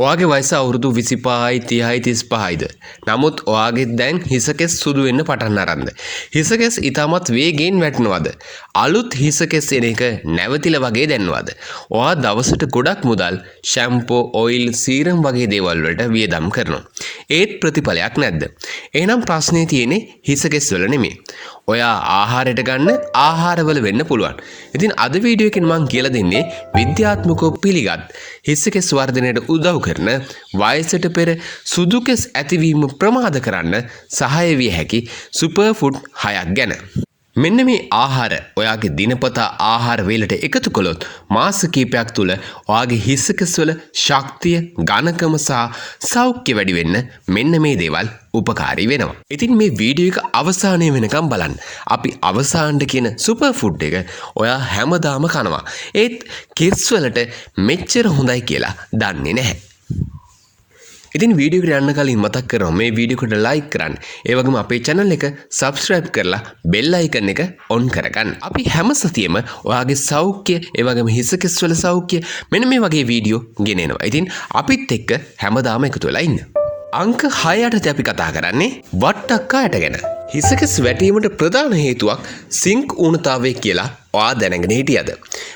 ඔයාගේ වයස අවුරුදු 25යි 30යි 35යිද? නමුත් ඔයාගේ දැන් හිසකෙස් සුදු වෙන්න පටන් අරන්ද? හිසකෙස් ඊටමත් වේගයෙන් වැටෙනවද? අලුත් හිසකෙස් එන එක නැවතිලා වගේ දැනනවද? ඔයා දවසට ගොඩක් මුදල් ෂැම්පෝ, ඔයිල්, සීරම් වගේ දේවල් වලට වියදම් කරනවා. ඒත් ප්‍රතිඵලයක් නැද්ද? එහෙනම් ප්‍රශ්නේ තියෙන්නේ හිසකෙස් වල නෙමෙයි. ඔයා ආහාරයට ගන්න ආහාරවල වෙන්න පුළුවන්. ඉතින් අද වීඩියෝ එකෙන් මම කියලා දෙන්නේ විද්‍යාත්මකව පිළිගත් හිසකෙස් වර්ධනයට උදව් කරන වයසට පෙර සුදු කෙස් ඇතිවීම ප්‍රමාද කරන්න සහාය විය හැකි සුපර් ෆුඩ් 6ක් ගැන. මෙන්න මේ ආහාර ඔයාගේ දිනපතා ආහාර වේලට එකතු කළොත් මාස කිහිපයක් තුල ඔයාගේ හිසකෙස් වල ශක්තිය, ඝනකම සහ සෞඛ්‍ය වැඩි වෙන්න මෙන්න මේ දේවල් උපකාරී වෙනවා. ඉතින් මේ වීඩියෝ එක අවසානයේ වෙනකම් බලන්න. අපි අවසානට කියන සුපර් ෆුඩ් එක ඔයා හැමදාම කනවා. ඒත් කෙස් වලට මෙච්චර හොඳයි කියලා දන්නේ නැහැ. ඉතින් වීඩියෝ එකට යන්න කලින් මතක් කරනවා මේ වීඩියෝ එකට ලයික් කරන්න. ඒ වගේම අපේ channel එක subscribe කරලා bell icon එක on කරගන්න. අපි හැම සතියෙම ඔයාගේ සෞඛ්‍ය, ඒ වගේම හිසකෙස් වල සෞඛ්‍ය මෙන්න මේ වගේ වීඩියෝ ගෙනෙනවා. ඉතින් අපිත් එක්ක හැමදාම එකතු වෙලා ඉන්න. අංක 6 යටතේ අපි කතා කරන්නේ වට්ටක්කායට ගැන. හිසකෙස් වැටීමට ප්‍රධාන හේතුවක් සිංක් ඌනතාවය කියලා ඔයා දැනගෙන හිටියද?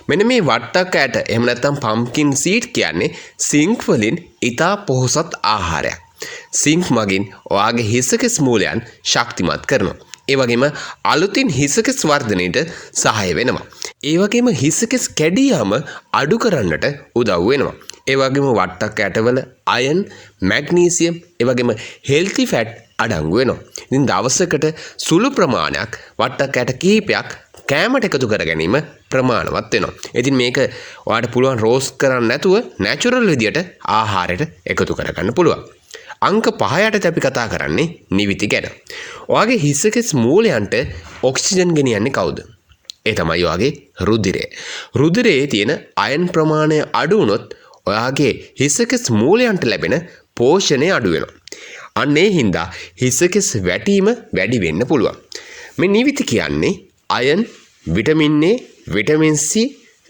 මෙන්න මේ වට්ටක්කයට එහෙම නැත්නම් පම්කින් සීඩ් කියන්නේ සිංක් වලින් ඉතා පොහොසත් ආහාරයක්. සිංක් මගින් ඔයාගේ හිසකෙස් මූලයන් ශක්තිමත් කරනවා. ඒ වගේම අලුතින් හිසකෙස් වර්ධනයට සහාය වෙනවා. ඒ වගේම හිසකෙස් කැඩී යාම අඩු කරන්නට උදව් වෙනවා. ඒ වගේම වට්ටක්කයටවල අයන්, මැග්නීසියම්, ඒ වගේම හෙල්ති ෆැට් අඩංගු වෙනවා. ඉතින් දවසකට සුළු ප්‍රමාණයක් වට්ටක්කයට කිහිපයක් කෑමට එකතු කර ගැනීම ප්‍රමාණවත් වෙනවා. ඉතින් මේක ඔයාලට පුළුවන් රෝස්ට් කරන්න නැතුව නැචරල් විදියට ආහාරයට එකතු කරගන්න පුළුවන්. අංක 5 යටතේ අපි කතා කරන්නේ නිවිති ගැන. ඔයාගේ හිසකෙස් මූලයන්ට ඔක්සිජන් ගෙනියන්නේ කවුද? ඒ තමයි ඔයාගේ රුධිරය. රුධිරයේ තියෙන අයන් ප්‍රමාණය අඩු වුණොත් ඔයාගේ හිසකෙස් මූලයන්ට ලැබෙන පෝෂණය අඩු වෙනවා. අන්න ඒ හින්දා හිසකෙස් වැටීම වැඩි වෙන්න පුළුවන්. මේ නිවිති කියන්නේ අයන්, විටමින් A, විටමින් C,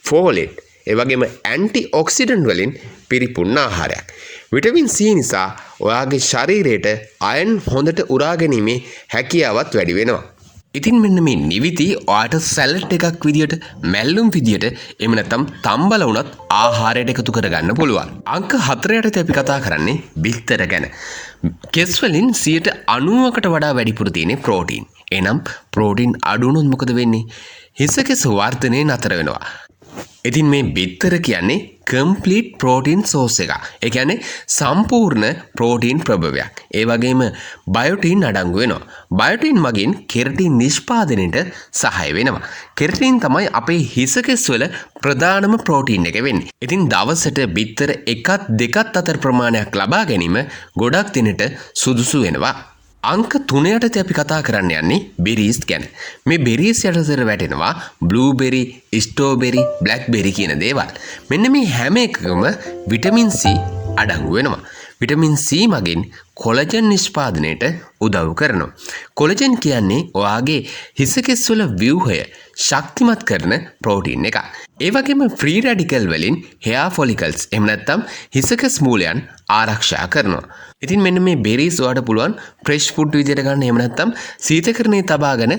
ෆෝලේට්, ඒ වගේම ඇන්ටි ඔක්සිඩන්ට් වලින් පිරිපුන් ආහාරයක්. විටමින් C නිසා ඔයාගේ ශරීරයට අයන් හොඳට උරා ගැනීමේ හැකියාවත් වැඩි වෙනවා. ඉතින් මෙන්න මේ නිවිති ඔයාට සැලඩ් එකක් විදියට, මැල්ලුම් විදියට, එහෙම නැත්නම් තම්බල වුණත් ආහාරයට එකතු කරගන්න පුළුවන්. අංක 4 යටතේ අපි කතා කරන්නේ බිත්තර ගැන. කෙස් වලින් 90%කට වඩා වැඩිපුර තියෙන්නේ ප්‍රෝටීන්. එනම් ප්‍රෝටීන් අඩු වුණොත් මොකද වෙන්නේ? හිසකෙස් වර්ධනය නතර වෙනවා. ඉතින් මේ බිත්තර කියන්නේ කම්ප්ලීට් ප්‍රෝටීන් සෝස් එක. ඒ කියන්නේ සම්පූර්ණ ප්‍රෝටීන් ප්‍රභවයක්. ඒ වගේම බයොටින් අඩංගු වෙනවා. බයොටින් මගින් කෙරටින් නිෂ්පාදනයට සහාය වෙනවා. කෙරටින් තමයි අපේ හිසකෙස් වල ප්‍රධානම ප්‍රෝටීන් එක වෙන්නේ. ඉතින් දවසට බිත්තර එකක් දෙකක් අතර ප්‍රමාණයක් ලබා ගැනීම ගොඩක් දිනට සුදුසු වෙනවා. අංක 3 යටතේ අපි කතා කරන්න යන්නේ බෙරීස් ගැන. මේ බෙරීස් යටතේ වැටෙනවා බ්ලූබෙරි, ස්ට්‍රෝබෙරි, බ්ලැක්බෙරි කියන දේවල්. මෙන්න මේ හැම එකකම විටමින් C අඩංගු වෙනවා. විටමින් C මගින් කොලජන් නිෂ්පාදනයට උදව් කරනවා. කොලජන් කියන්නේ ඔයාගේ හිසකෙස් වල ව්‍යුහය ශක්තිමත් කරන ප්‍රෝටීන් එකක්. ඒ වගේම ෆ්‍රී රැඩිකල් වලින් හෙයාර් ෆොලිකල්ස් එහෙම නැත්නම් හිසකෙස් මූලයන් ආරක්ෂා කරනවා. ඉතින් මෙන්න මේ බෙරීස් ඔයාලට පුළුවන් ෆ්‍රෙෂ් ෆුඩ් විදියට ගන්න, එහෙම නැත්නම් සීතකරණයේ තබාගෙන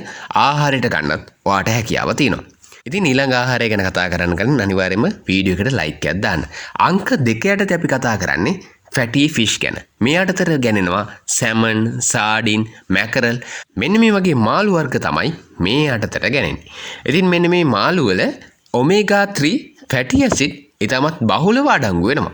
ආහාරයට ගන්නත් ඔයාලට හැකියාව තියෙනවා. ඉතින් ඊළඟ ආහාරය ගැන කතා කරන්න කලින් අනිවාර්යයෙන්ම වීඩියෝ එකට ලයික් එකක් දාන්න. අංක 2 යටතේ අපි කතා කරන්නේ ෆැටි ෆිෂ් ගැන. මේ යටතට ගැනෙනවා සැමන්, සාඩින්, මැකරල්. මෙන්න මේ වගේ මාළු වර්ග තමයි මේ යටතට ගැනෙන්නේ. ඉතින් මෙන්න මේ මාළු වල ඔමේගා 3 ෆැටි ඇසිඩ් ඉතාමත් බහුලව අඩංගු වෙනවා.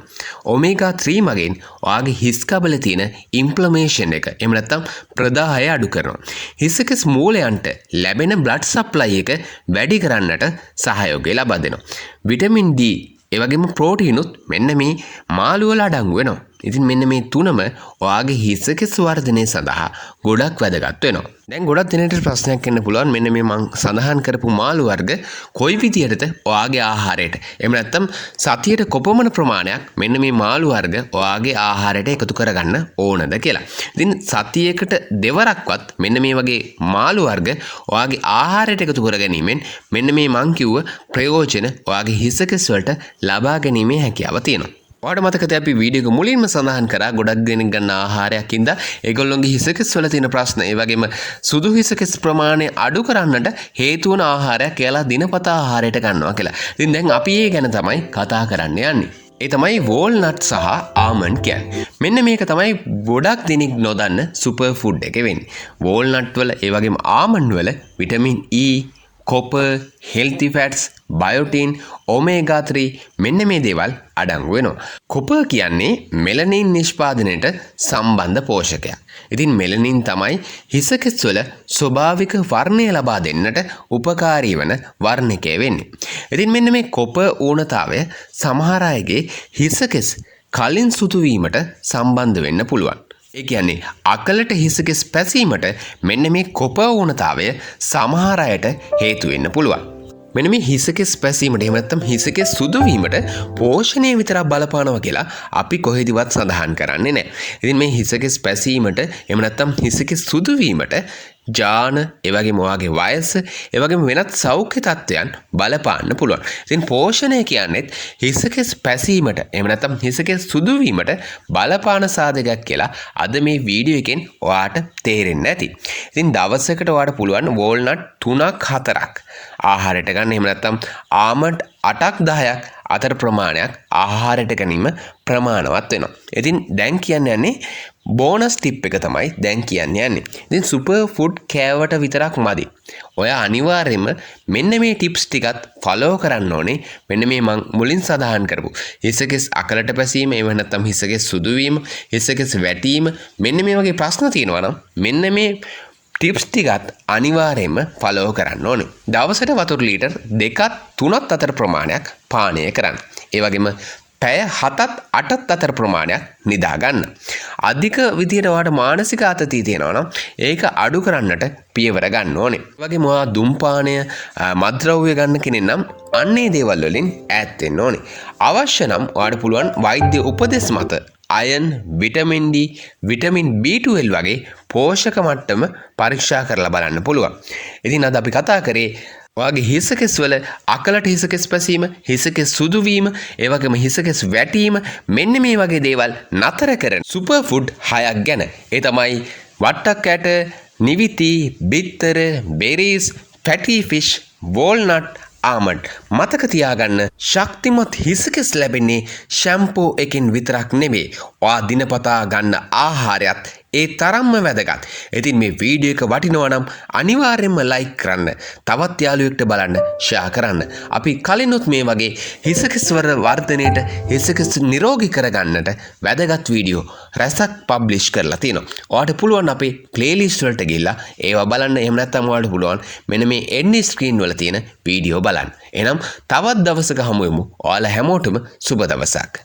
ඔමේගා 3 මගින් ඔයාගේ හිස් කබල තියෙන ඉන්ෆ්ලමේෂන් එක, එහෙම නැත්නම් ප්‍රදාහය අඩු කරනවා. හිසකෙස් මූලයන්ට ලැබෙන බ්ලඩ් සප්ලයි එක වැඩි කරන්නට සහයෝගය ලබා දෙනවා. විටමින් D ඒ වගේම ප්‍රෝටීනුත් මෙන්න මේ මාළු වල අඩංගු වෙනවා. ඉතින් මෙන්න මේ තුනම ඔයාගේ හිසකෙස් වර්ධනය සඳහා ගොඩක් වැදගත් වෙනවා. දැන් ගොඩක් දෙනෙක්ට ප්‍රශ්නයක් එන්න පුළුවන්, මෙන්න මේ මං සඳහන් කරපු මාළු වර්ග කොයි විදියටද ඔයාගේ ආහාරයට, එහෙම නැත්නම් සතියට කොපමණ ප්‍රමාණයක් මෙන්න මේ මාළු වර්ග ඔයාගේ ආහාරයට එකතු කරගන්න ඕනද කියලා. ඉතින් සතියකට දෙවරක්වත් මෙන්න මේ වගේ මාළු වර්ග ඔයාගේ ආහාරයට එකතු කර ගැනීමෙන් මෙන්න මේ මං කිව්ව ප්‍රයෝජන ඔයාගේ හිසකෙස් වලට ලබා ගැනීමේ හැකියාව තියෙනවා. ඔයාලට මතකද අපි වීඩියෝ එක මුලින්ම සඳහන් කරා ගොඩක් දෙනෙක් ගන්න ආහාරයක් ඉඳලා ඒගොල්ලොන්ගේ හිසකෙස් වල තියෙන ප්‍රශ්න ඒ වගේම සුදු හිසකෙස් ප්‍රමාණය අඩු කරන්නට හේතු වන ආහාරයක් එයාලා දිනපතා ආහාරයට ගන්නවා කියලා. ඉතින් දැන් අපි ඒ ගැන තමයි කතා කරන්න යන්නේ. ඒ තමයි වෝල්නට් සහ ආමන්ඩ් කියන්නේ. මෙන්න මේක තමයි ගොඩක් දෙනෙක් නොදන්න සුපර් ෆුඩ් එක වෙන්නේ. වෝල්නට් වල ඒ වගේම ආමන්ඩ් වල විටමින් E, කොපර්, හෙල්ති ෆැට්ස්, බයෝටින්, ඔමේගා 3 මෙන්න මේ දේවල් අඩංගු වෙනවා. කොපර් කියන්නේ මෙලනින් නිෂ්පාදනයට සම්බන්ධ පෝෂකයක්. ඉතින් මෙලනින් තමයි හිසකෙස් වල ස්වභාවික වර්ණය ලබා දෙන්නට උපකාරී වන වර්ණකය වෙන්නේ. ඉතින් මෙන්න මේ කොපර් ඌනතාවය සමහර අයගේ හිසකෙස් කලින් සුදු වීමට සම්බන්ධ වෙන්න පුළුවන්. ඒ කියන්නේ අකලට හිසකෙස් පැසීමට මෙන්න මේ කොපර් ඌනතාවය සමහර අයට හේතු වෙන්න පුළුවන්. මෙන්න මේ හිසකෙස් පැසීමට එහෙම නැත්නම් හිසකෙස් සුදු වීමට පෝෂණය විතරක් බලපානවා කියලා අපි කොහෙදිවත් සඳහන් කරන්නේ නැහැ. ඉතින් මේ හිසකෙස් පැසීමට එහෙම නැත්නම් හිසකෙස් සුදු වීමට ජාන, ඒ වගේම ඔයාගේ වයස, ඒ වගේම වෙනත් සෞඛ්‍ය තත්ත්වයන් බලපාන්න පුළුවන්. ඉතින් පෝෂණය කියන්නේ හිසකෙස් පැසීමට එහෙම නැත්නම් හිසකෙස් සුදු වීමට බලපාන සාධකයක් කියලා අද මේ වීඩියෝ එකෙන් ඔයාට තේරෙන්න ඇති. ඉතින් දවසකට ඔයාට පුළුවන් වෝල්නට් 3ක් 4ක් ආහාරයට ගන්න. එහෙම නැත්නම් ආමන්ඩ් 8ක් 10ක් අතර ප්‍රමාණයක් ආහාරයට ගැනීම ප්‍රමාණවත් වෙනවා. ඉතින් දැන් කියන්නේ බෝනස් ටිප් එක තමයි දැන් කියන්නේ. ඉතින් සුපර් ෆුඩ් කෑවට විතරක් මදි. ඔය අනිවාර්යයෙන්ම මෙන්න මේ ටිප්ස් ටිකත් ෆලෝ කරන්න ඕනේ. මෙන්න මේ මං මුලින් සඳහන් කරපු හිසකෙස් අකලට පැසීම, එහෙම නැත්නම් හිසකෙස් සුදු වීම, හිසකෙස් වැටීම මෙන්න මේ වගේ ප්‍රශ්න තියෙනවා නම් මෙන්න මේ ටිප්ස් ටිකත් අනිවාර්යයෙන්ම ෆලෝ කරන්න ඕනේ. දවසට වතුර ලීටර් 2ක් 3ක් අතර ප්‍රමාණයක් පානය කරන්න. ඒ වගේම පැය 7ත් 8ත් අතර ප්‍රමාණයක් නිදා ගන්න. අධික විදියට ඔයාට මානසික ආතතිය තියෙනවා නම් ඒක අඩු කරන්නට පියවර ගන්න ඕනේ. ඒ වගේම ඔයා දුම්පානය, මත්ද්‍රව්‍ය ගන්න කෙනෙක් නම් අන්නේ දේවල් වලින් ඈත් වෙන්න ඕනේ. අවශ්‍ය නම් ඔයාට පුළුවන් වෛද්‍ය උපදෙස් මත අයන්, විටමින් D, විටමින් B12 වගේ පෝෂක මට්ටම පරීක්ෂා කරලා බලන්න පුළුවන්. ඉතින් අද අපි කතා කරේ ඔයාගේ හිසකෙස් වල අකලට හිසකෙස් පැසීම, හිසකෙස් සුදු වීම, ඒ වගේම හිසකෙස් වැටීම මෙන්න මේ වගේ දේවල් නතර කරන සුපර් ෆුඩ් 6ක් ගැන. ඒ තමයි වට්ටක් ඇට, නිවිති, බිත්තර, බෙරීස්, ෆැටි ෆිෂ්, වෝල්නට්, ආමන්ඩ්. මතක තියාගන්න ශක්තිමත් හිසකෙස් ලැබෙන්නේ ෂැම්පූ එකෙන් විතරක් නෙවෙයි. ඔයා දිනපතා ගන්න ආහාරයත් ඒ තරම්ම වැදගත්. ඉතින් මේ වීඩියෝ එක වටිනවා නම් අනිවාර්යෙන්ම ලයික් කරන්න. තවත් යාළුවෙක්ට බලන්න ෂෙයා කරන්න. අපි කලිනුත් මේ වගේ හිසකෙස් වර්ධනයට, හිසකෙස් නිරෝගී කරගන්නට වැදගත් වීඩියෝ රැසක් පබ්ලිෂ් කරලා තියෙනවා. ඔයාට පුළුවන් අපේ ප්ලේලිස්ට් වලට ගිහිල්ලා ඒවා බලන්න. එහෙම නැත්නම් ඔයාට පුළුවන් මෙන්න මේ එන්ඩි ස්ක්‍රීන් වල තියෙන වීඩියෝ බලන්න. එහෙනම් තවත් දවසක හමු වෙමු. ඔයාලා හැමෝටම සුබ දවසක්.